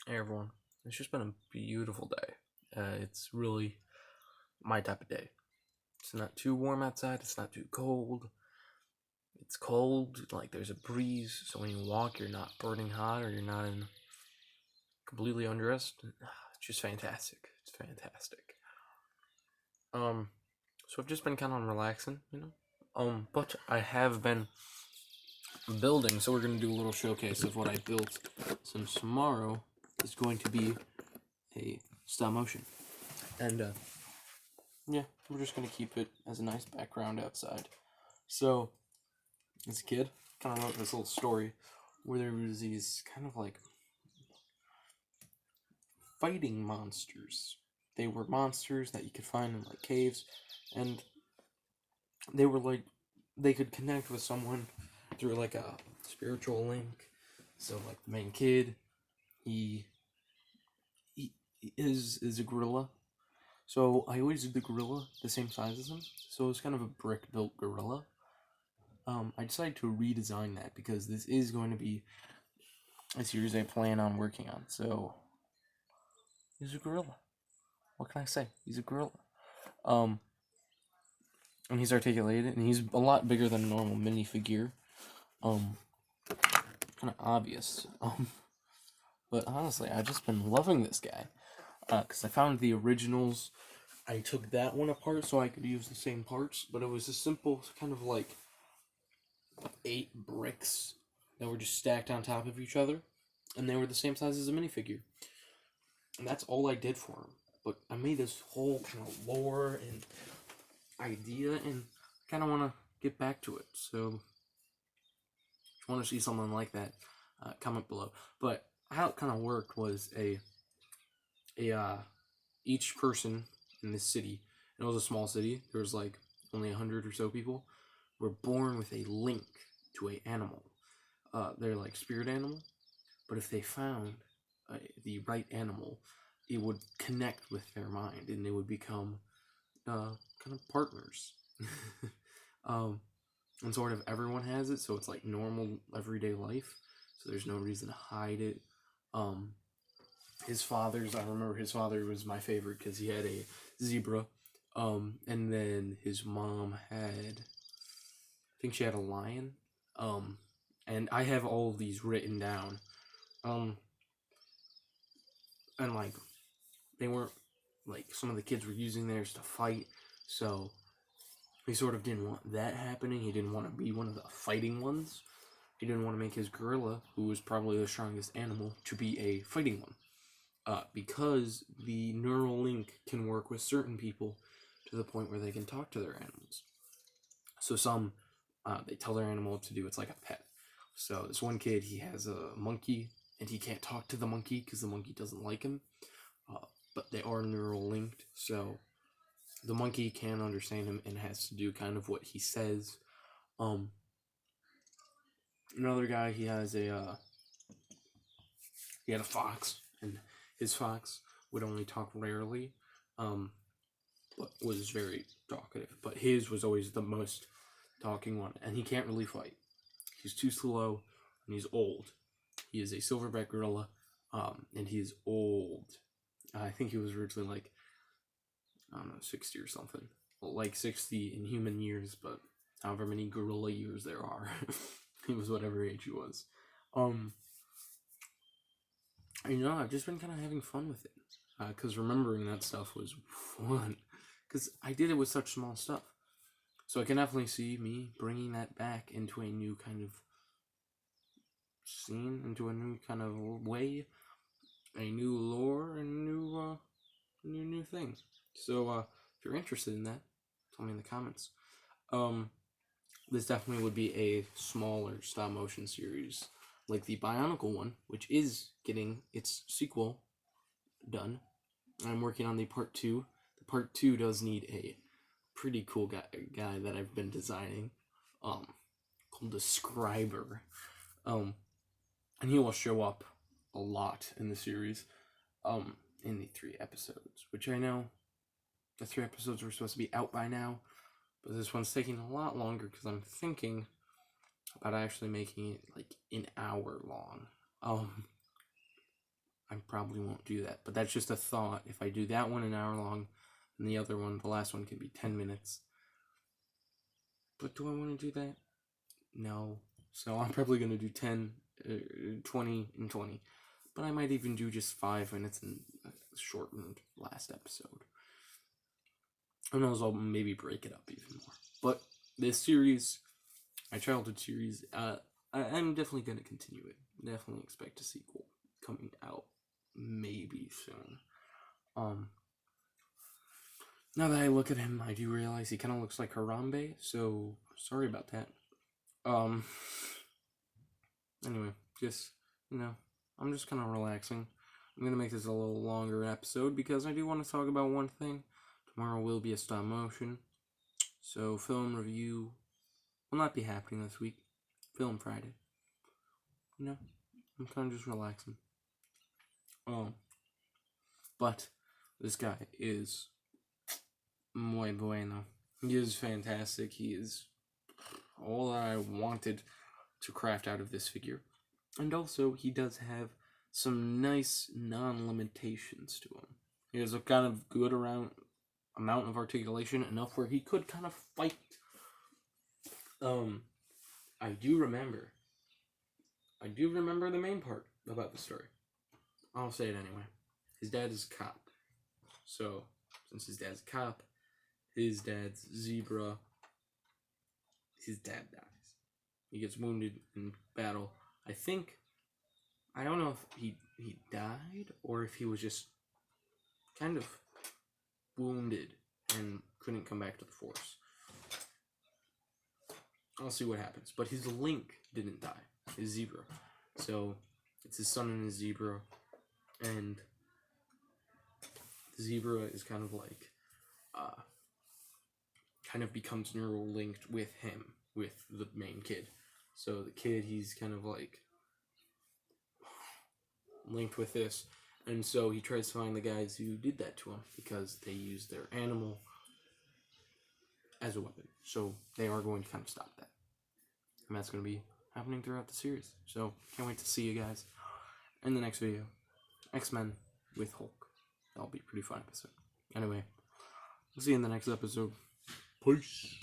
Hey everyone, it's just been a beautiful day. It's really my type of day. It's not too warm outside, it's not too cold. It's cold, like there's a breeze, so when you walk, you're not burning hot or you're not completely undressed. It's just fantastic. It's fantastic. Um, so I've just been kind of relaxing. But I have been building, so we're gonna do a little showcase of what I built. Since tomorrow is going to be a stop motion, and yeah, we're just gonna keep it as a nice background outside. So, as a kid, kind of wrote this little story where there was these kind of like fighting monsters. They were monsters that you could find in like caves, and they were like they could connect with someone through like a spiritual link. So like the main kid, he he is a gorilla. So I always did the gorilla the same size as him. So it's kind of a brick built gorilla. I decided to redesign that because this is going to be a series I plan on working on. So he's a gorilla. What can I say? He's a gorilla. Um, and he's articulated, and he's a lot bigger than a normal minifigure. Um, kind of obvious. But honestly, I've just been loving this guy. Because I found the originals. I took that one apart so I could use the same parts, but it was a simple kind of like 8 bricks that were just stacked on top of each other, and they were the same size as a minifigure. And that's all I did for him. But I made this whole kind of lore and idea, and kind of want to get back to it. So, if you want to see something like that, comment below. But how it kind of worked was each person in this city, and it was a small city. There was like only 100 or so people, were born with a link to a animal. They're like spirit animal, but if they found the right animal, it would connect with their mind, and they would become kind of partners. um, and sort of everyone has it, so it's like normal everyday life. So there's no reason to hide it. Um, I remember his father was my favorite because he had a zebra. And then his mom had, I think she had a lion. Um, and I have all of these written down. Um, and like they weren't like some of the kids were using theirs to fight, so he sort of didn't want that happening. He didn't want to be one of the fighting ones. He didn't want to make his gorilla, who was probably the strongest animal, to be a fighting one. Because the neural link can work with certain people to the point where they can talk to their animals. So some, they tell their animal what to do. It's like a pet. So this one kid, he has a monkey, and he can't talk to the monkey because the monkey doesn't like him. But they are neural linked, so the monkey can understand him and has to do kind of what he says. Another guy, he had a fox, and his fox would only talk rarely, but was very talkative. But his was always the most talking one, and he can't really fight. He's too slow, and he's old. He is a silverback gorilla, and he's old. I think he was originally like, I don't know, 60 or something. Well, like 60 in human years, but however many gorilla years there are. He was whatever age he was. I've just been kind of having fun with it. Because remembering that stuff was fun. Because I did it with such small stuff. So I can definitely see me bringing that back into a new kind of scene, into a new kind of way, a new lore, and new thing. So if you're interested in that, tell me in the comments. This definitely would be a smaller stop motion series, like the Bionicle one, which is getting its sequel done. I'm working on the part 2. The part 2 does need a pretty cool guy that I've been designing, called the Scriber. And he will show up a lot in the series, in the 3 episodes, which I know the 3 episodes were supposed to be out by now, but this one's taking a lot longer because I'm thinking about actually making it like an hour long. I probably won't do that. But that's just a thought. If I do that one an hour long, and the other one, the last one, can be 10 minutes. But do I want to do that? No. So I'm probably going to do 10, 20, and 20. But I might even do just 5 minutes and a shortened last episode. Who knows, I'll maybe break it up even more. But this series, my childhood series, I'm definitely going to continue it. Definitely expect a sequel coming out maybe soon. Now that I look at him, I do realize he kind of looks like Harambe, so sorry about that. Anyway, just, I'm just kind of relaxing. I'm going to make this a little longer episode because I do want to talk about one thing. Tomorrow will be a stop motion, so film review will not be happening this week. Film Friday. I'm kind of just relaxing. But this guy is muy bueno. He is fantastic. He is all that I wanted to craft out of this figure. And also, he does have some nice non-limitations to him. He has a kind of good amount of articulation, enough where he could kind of fight. I do remember the main part about the story. I'll say it anyway. His dad is a cop. So, since his dad's a cop, his dad's zebra, his dad dies. He gets wounded in battle. I don't know if he died or if he was just kind of wounded and couldn't come back to the force. I'll see what happens. But his Link didn't die. His zebra. So, it's his son and his zebra. And the zebra is kind of like, kind of becomes neural linked with him, with the main kid. So the kid, he's kind of like linked with this. And so he tries to find the guys who did that to him because they used their animal as a weapon. So they are going to kind of stop that. And that's going to be happening throughout the series. So can't wait to see you guys in the next video. X-Men with Hulk. That'll be a pretty fun episode. Anyway, we'll see you in the next episode. Peace.